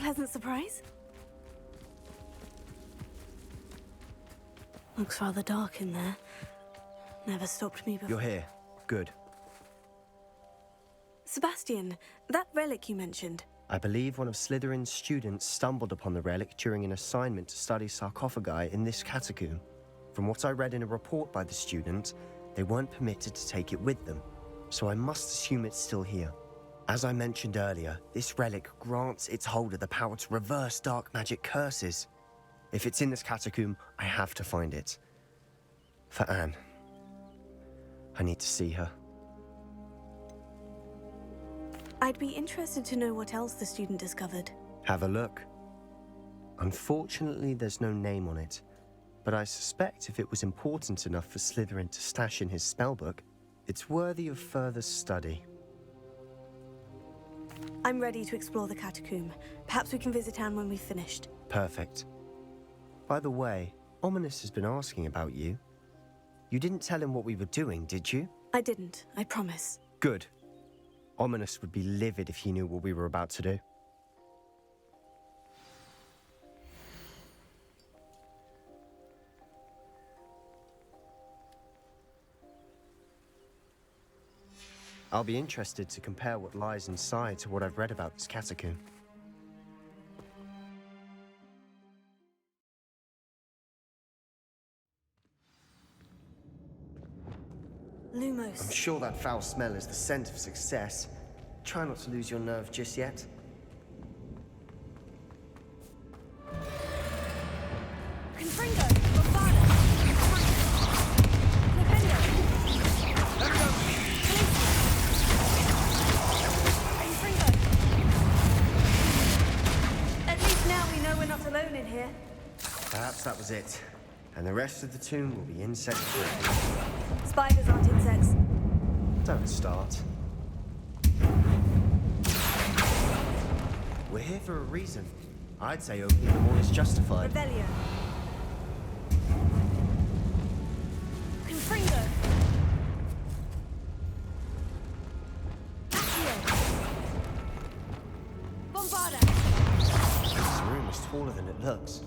pleasant surprise? Looks rather dark in there. Never stopped me before. You're here. Good. Sebastian, that relic you mentioned. I believe one of Slytherin's students stumbled upon the relic during an assignment to study sarcophagi in this catacomb. From what I read in a report by the student, they weren't permitted to take it with them, so I must assume it's still here. As I mentioned earlier, this relic grants its holder the power to reverse dark magic curses. If it's in this catacomb, I have to find it. For Anne. I need to see her. I'd be interested to know what else the student discovered. Have a look. Unfortunately, there's no name on it, but I suspect if it was important enough for Slytherin to stash in his spellbook, it's worthy of further study. I'm ready to explore the catacomb. Perhaps we can visit Anne when we've finished. Perfect. By the way, Ominous has been asking about you. You didn't tell him what we were doing, did you? I didn't, I promise. Good. Ominous would be livid if he knew what we were about to do. I'll be interested to compare what lies inside to what I've read about this catacomb. Lumos. I'm sure that foul smell is the scent of success. Try not to lose your nerve just yet. Confringo! Bombada! Nintendo! Confringo! At least now we know we're not alone in here. Perhaps that was it. And the rest of the tomb will be insect-free. Spiders aren't insects. Don't start. We're here for a reason. I'd say opening the door is justified. Revelio. Confringo. Accio. Bombada. This room is taller than it looks.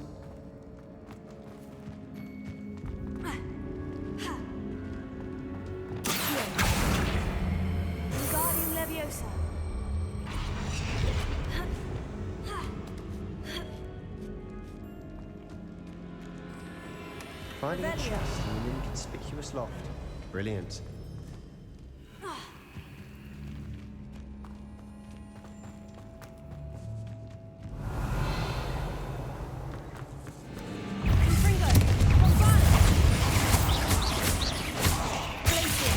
Wingardium Leviosa. Finding a chest in an inconspicuous loft. Brilliant. Confringo. Bombada. Glacier.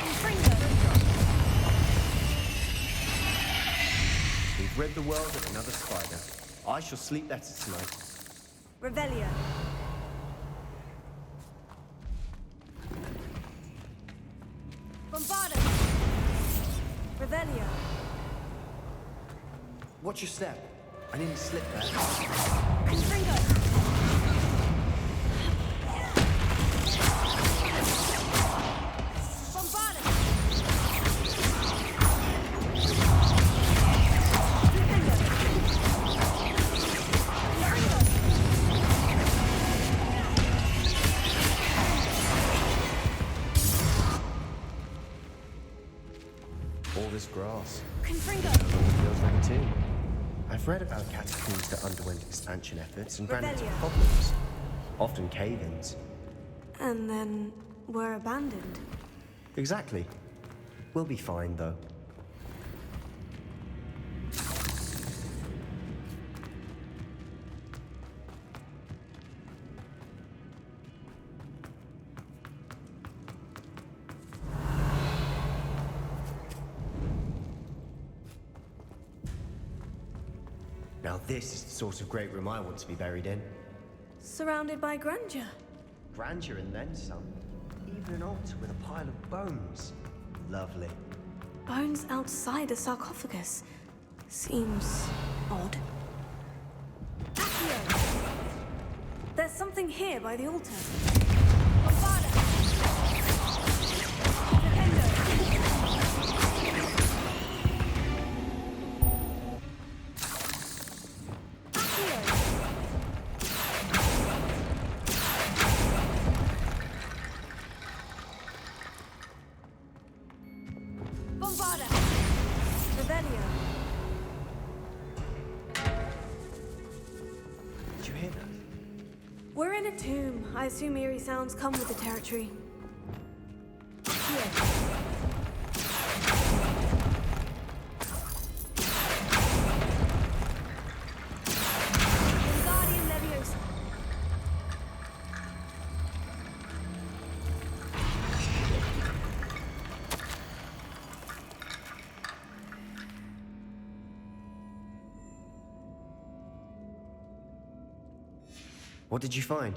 Confringo. We've rid the world of another spider. I shall sleep better tonight. Revelio. Bombada. Revelio. Watch your step. I nearly slipped there. Confringo. Bombada. Confringo. All this grass. Confringo. Feels like a tomb. I've read about catacombs that underwent expansion efforts and ran into Revelio. problems. Often cave-ins. And then were abandoned. Exactly. We'll be fine, though. Now this is the sort of great room I want to be buried in. Surrounded by grandeur. Grandeur and then some. Even an altar with a pile of bones. Lovely. Bones outside a sarcophagus. Seems odd. Accio! There's something here by the altar. Bombada! Defendo! Revelio. Did you hear that? We're in a tomb. I assume eerie sounds come with the territory. Here. Wingardium Leviosa. What did you find?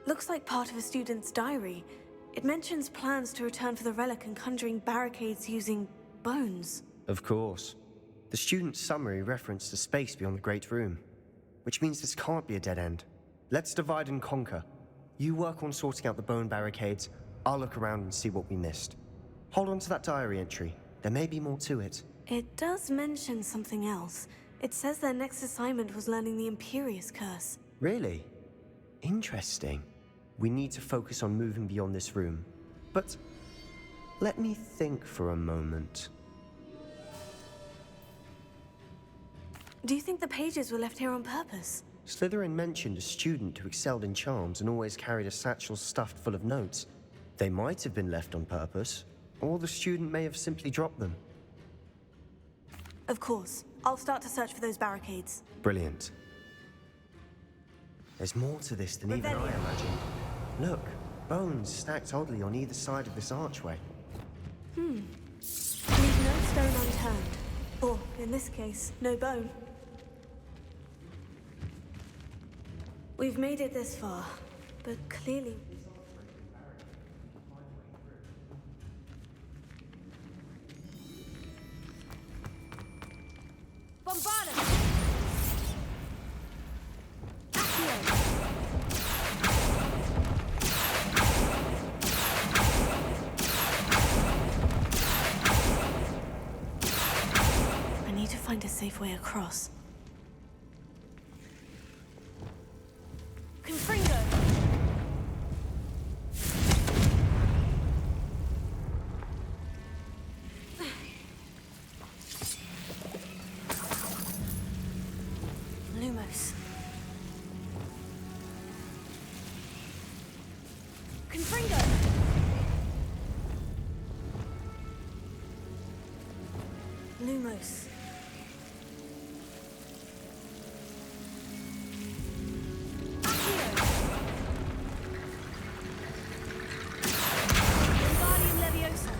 Looks like part of a student's diary. It mentions plans to return for the relic and conjuring barricades using bones. Of course. The student's summary referenced a space beyond the Great Room, which means this can't be a dead end. Let's divide and conquer. You work on sorting out the bone barricades, I'll look around and see what we missed. Hold on to that diary entry. There may be more to it. It does mention something else. It says their next assignment was learning the Imperious Curse. Really? Interesting. We need to focus on moving beyond this room. But let me think for a moment. Do you think the pages were left here on purpose? Slytherin mentioned a student who excelled in charms and always carried a satchel stuffed full of notes. They might have been left on purpose, or the student may have simply dropped them. Of course. I'll start to search for those barricades. Brilliant. There's more to this than even I Revelio. imagined. Look, bones stacked oddly on either side of this archway. Leave no stone unturned. Or, in this case, no bone. We've made it this far, but clearly... Bombardus! I need to find a safe way across. Confringo! Lumos. Confringo! Lumos. Wingardium Leviosa.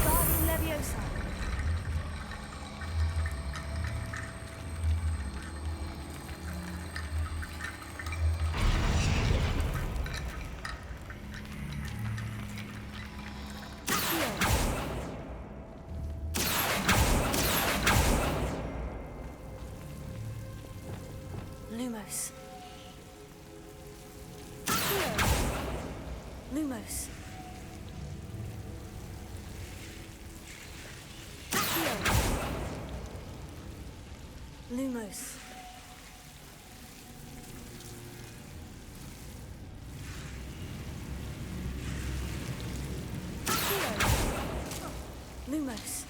Wingardium Leviosa. Lumos. Lumos. Lumos. Lumos.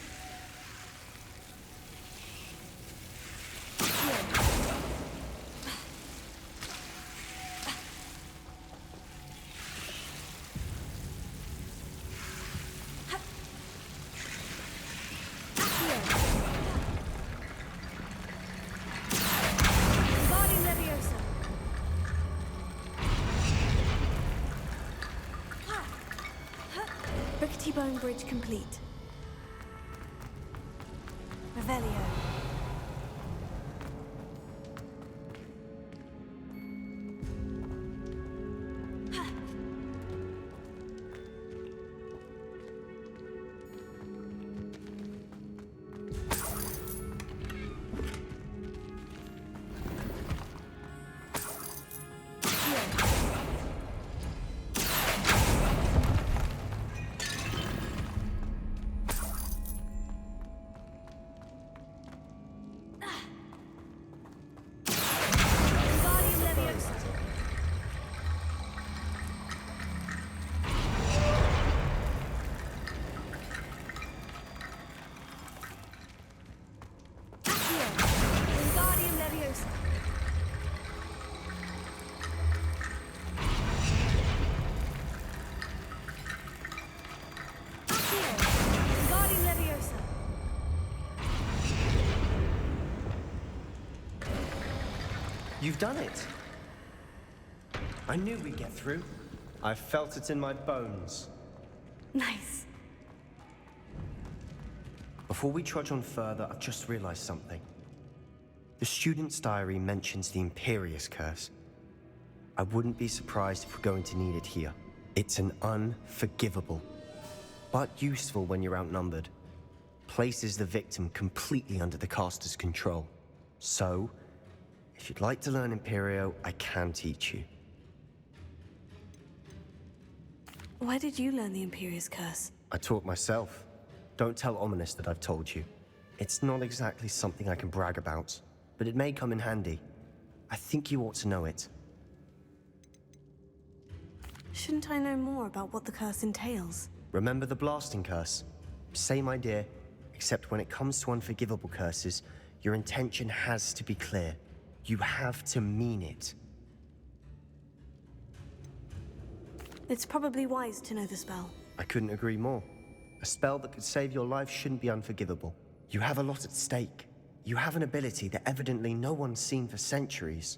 Wingardium Leviosa. Rickety Bone Bridge complete. Revelio. Leviosa. Guarding Leviosa. You've done it! I knew we'd get through. I felt it in my bones. Nice. Before we trudge on further, I've just realized something. The student's diary mentions the Imperius Curse. I wouldn't be surprised if we're going to need it here. It's an unforgivable, but useful when you're outnumbered. Places the victim completely under the caster's control. So, if you'd like to learn Imperio, I can teach you. Why did you learn the Imperius Curse? I taught myself. Don't tell Ominous that I've told you. It's not exactly something I can brag about, but it may come in handy. I think you ought to know it. Shouldn't I know more about what the curse entails? Remember the blasting curse? Same idea, except when it comes to unforgivable curses, your intention has to be clear. You have to mean it. It's probably wise to know the spell. I couldn't agree more. A spell that could save your life shouldn't be unforgivable. You have a lot at stake. You have an ability that evidently no one's seen for centuries.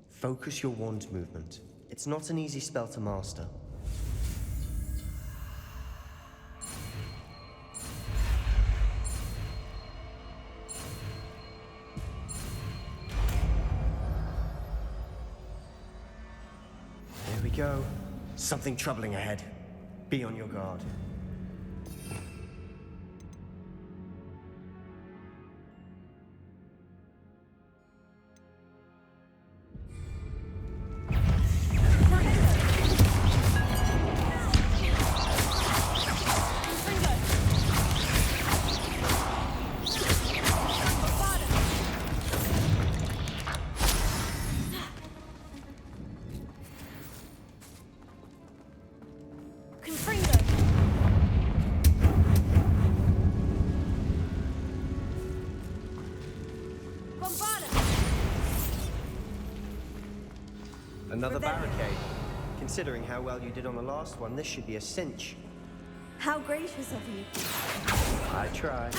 Focus your wand movement. It's not an easy spell to master. There we go. Something troubling ahead. Be on your guard. Another barricade. Considering how well you did on the last one, this should be a cinch. How gracious of you. I try.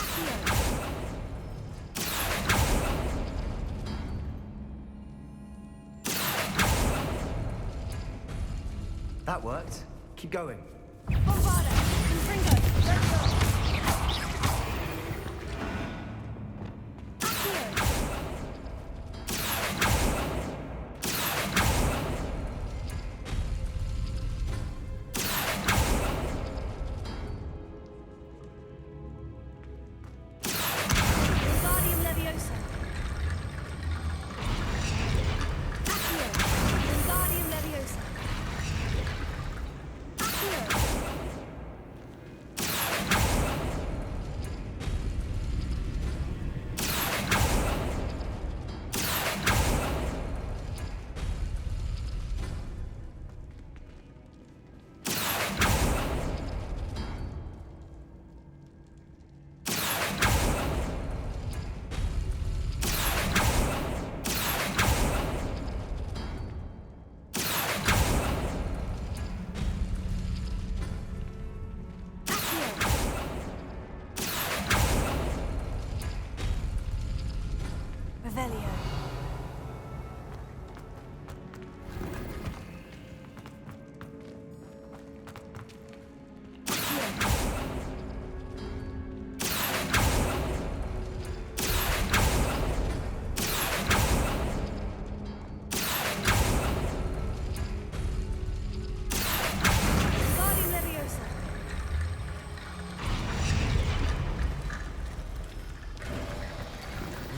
That worked. Keep going. Bombarda! Confringo! Let's go!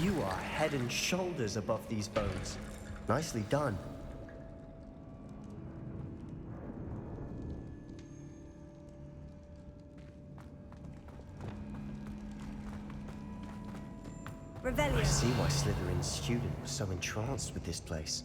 You are head and shoulders above these bones. Nicely done. Revelio. I see why Slytherin's student was so entranced with this place.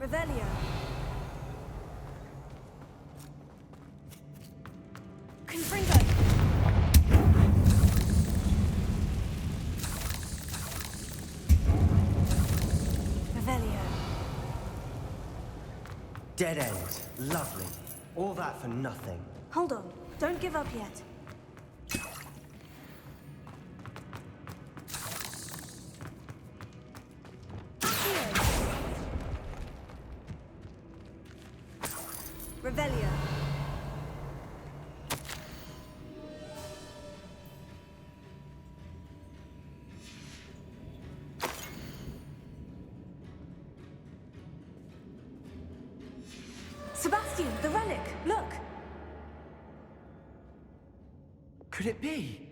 Revelio. Confringo. Revelio. Dead end. Lovely. All that for nothing. Hold on. Don't give up yet. Revelio. Sebastian, the relic! Look! Could it be?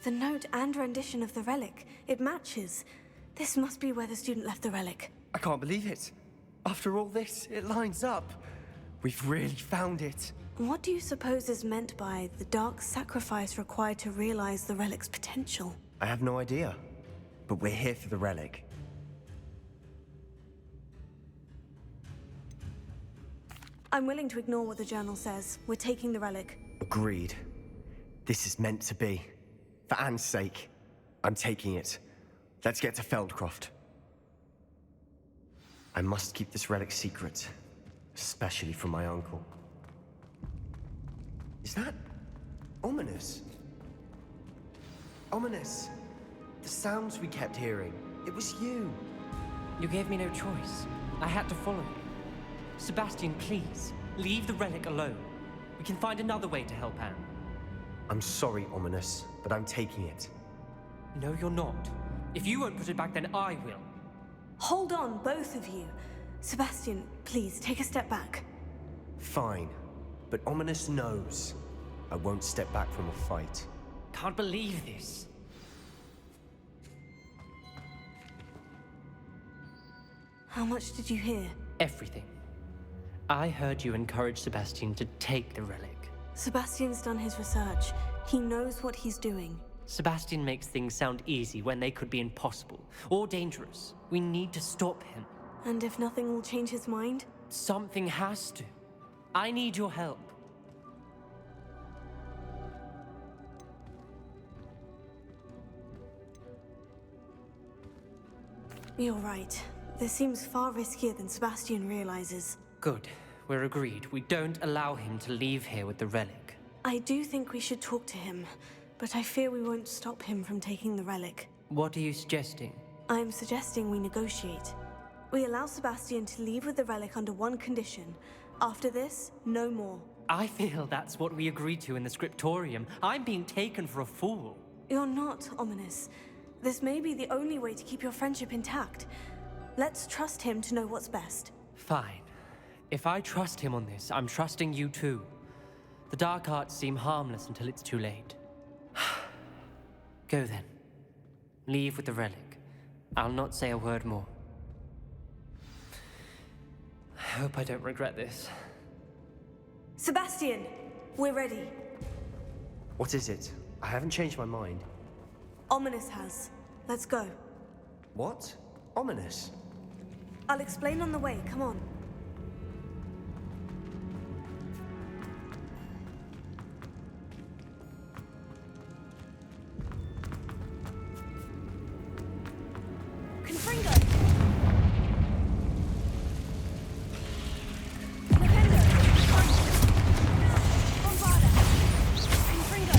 The note and rendition of the relic. It matches. This must be where the student left the relic. I can't believe it. After all this, it lines up. We've really found it. What do you suppose is meant by the dark sacrifice required to realize the relic's potential? I have no idea. But we're here for the relic. I'm willing to ignore what the journal says. We're taking the relic. Agreed. This is meant to be. For Anne's sake, I'm taking it. Let's get to Feldcroft. I must keep this relic secret, especially from my uncle. Is that ominous? Ominous. The sounds we kept hearing. It was you. You gave me no choice. I had to follow you. Sebastian, please, leave the relic alone. We can find another way to help Anne. I'm sorry, Ominous, but I'm taking it. No, you're not. If you won't put it back, then I will. Hold on, both of you. Sebastian, please, take a step back. Fine, but Ominous knows I won't step back from a fight. Can't believe this. How much did you hear? Everything. I heard you encourage Sebastian to take the relic. Sebastian's done his research. He knows what he's doing. Sebastian makes things sound easy when they could be impossible or dangerous. We need to stop him. And if nothing will change his mind? Something has to. I need your help. You're right. This seems far riskier than Sebastian realizes. Good. We're agreed. We don't allow him to leave here with the relic. I do think we should talk to him, but I fear we won't stop him from taking the relic. What are you suggesting? I'm suggesting we negotiate. We allow Sebastian to leave with the relic under one condition. After this, no more. I feel that's what we agreed to in the scriptorium. I'm being taken for a fool. You're not, Ominous. This may be the only way to keep your friendship intact. Let's trust him to know what's best. Fine. If I trust him on this, I'm trusting you too. The dark arts seem harmless until it's too late. Go then. Leave with the relic. I'll not say a word more. I hope I don't regret this. Sebastian, we're ready. What is it? I haven't changed my mind. Ominous has. Let's go. What? Ominous? I'll explain on the way. Come on. Confringo! Nintendo! Bombarda! Confringo!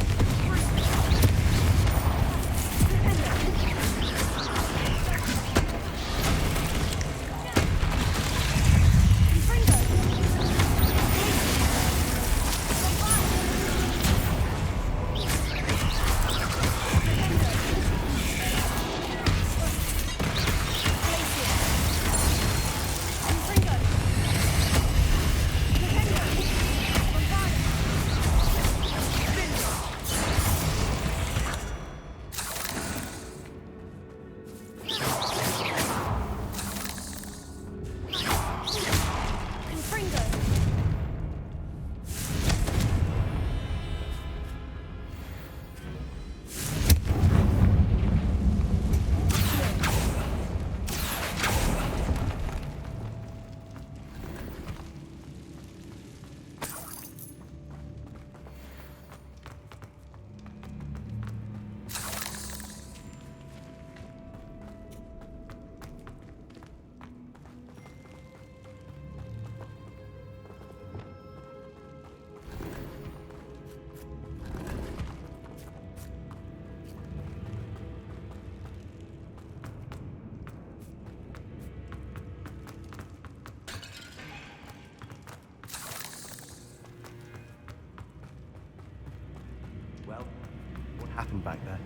back there?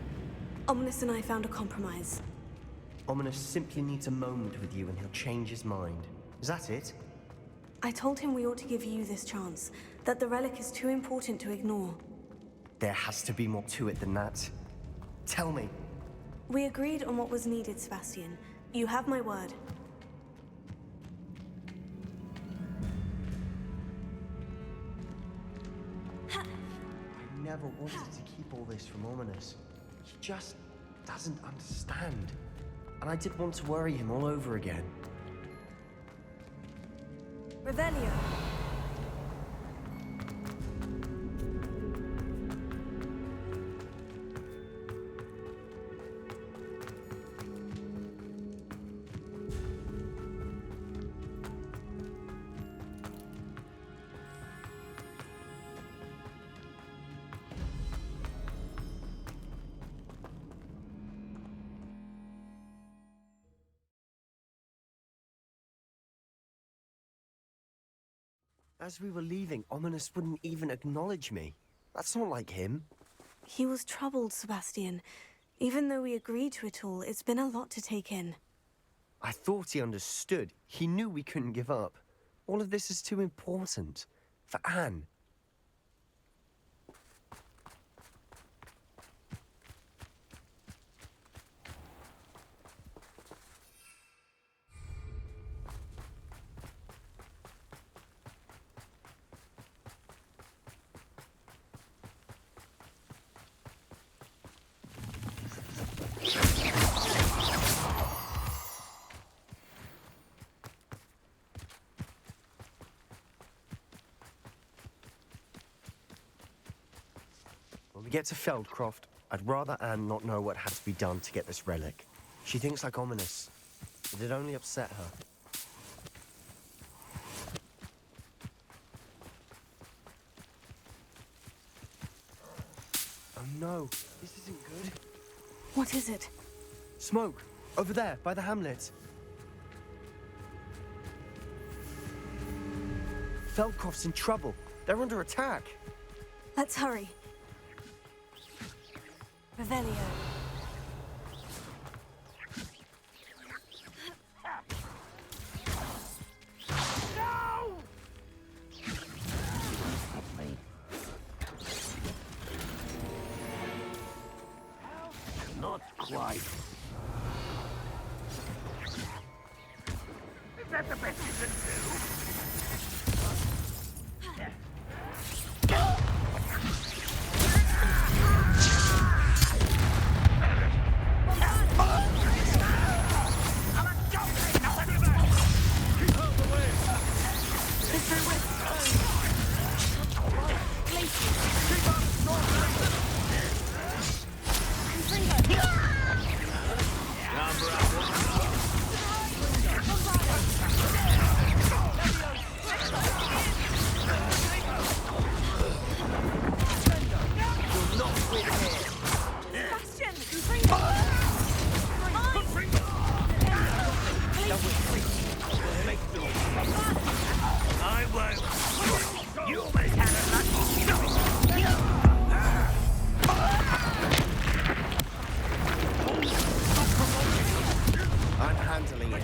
Ominous and I found a compromise. Ominous simply needs a moment with you and he'll change his mind. Is that it? I told him we ought to give you this chance, that the relic is too important to ignore. There has to be more to it than that. Tell me. We agreed on what was needed, Sebastian. You have my word. I never wanted to keep all this from Ominous. He just doesn't understand. And I did want to worry him all over again. Revelio. As we were leaving, Ominous wouldn't even acknowledge me. That's not like him. He was troubled, Sebastian. Even though we agreed to it all, it's been a lot to take in. I thought he understood. He knew we couldn't give up. All of this is too important. For Anne. When we get to Feldcroft, I'd rather Anne not know what had to be done to get this relic. She thinks like Ominous. It'd only upset her. Oh no, this isn't good. What is it? Smoke! Over there, by the hamlet. Feldcroft's in trouble. They're under attack. Let's hurry. Revelio. Not quite. Is that the best you can do? I won't. You almost had a I'm handling it.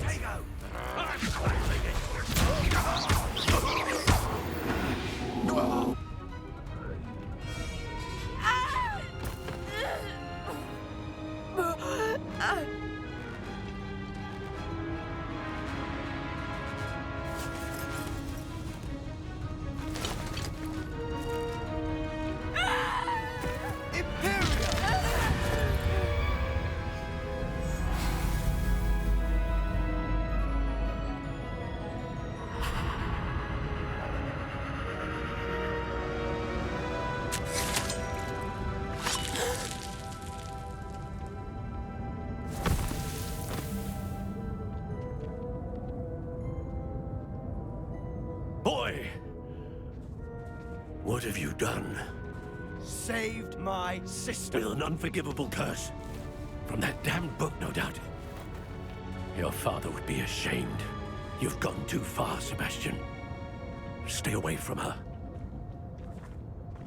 Boy! What have you done? Saved my sister. With an unforgivable curse. From that damned book, no doubt. Your father would be ashamed. You've gone too far, Sebastian. Stay away from her.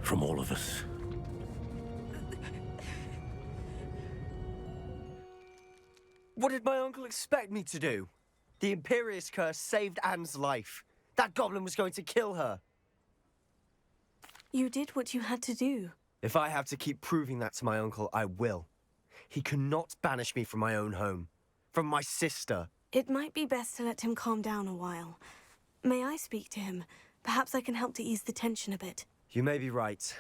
From all of us. What did my uncle expect me to do? The Imperious Curse saved Anne's life. That goblin was going to kill her. You did what you had to do. If I have to keep proving that to my uncle, I will. He cannot banish me from my own home. From my sister. It might be best to let him calm down a while. May I speak to him? Perhaps I can help to ease the tension a bit. You may be right.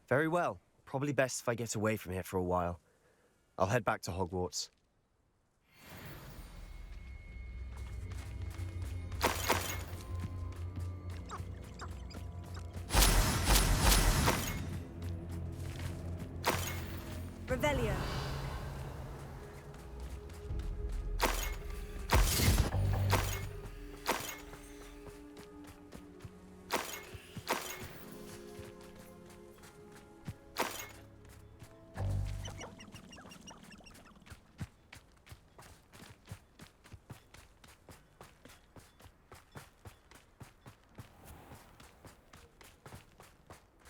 Very well. Probably best if I get away from here for a while. I'll head back to Hogwarts. Revelio.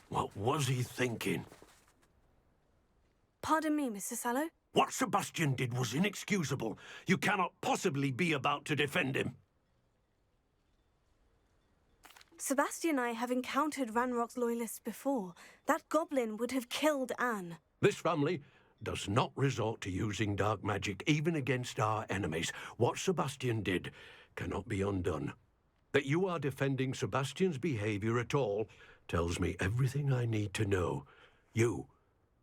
What was he thinking? Pardon me, Mr. Sallow? What Sebastian did was inexcusable. You cannot possibly be about to defend him. Sebastian and I have encountered Ranrock's loyalists before. That goblin would have killed Anne. This family does not resort to using dark magic, even against our enemies. What Sebastian did cannot be undone. That you are defending Sebastian's behavior at all tells me everything I need to know. You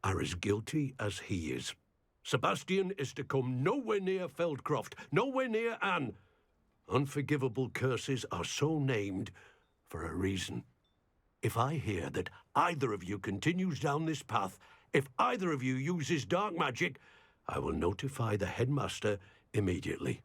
are as guilty as he is. Sebastian is to come nowhere near Feldcroft, nowhere near Anne. Unforgivable curses are so named for a reason. If I hear that either of you continues down this path, if either of you uses dark magic, I will notify the headmaster immediately.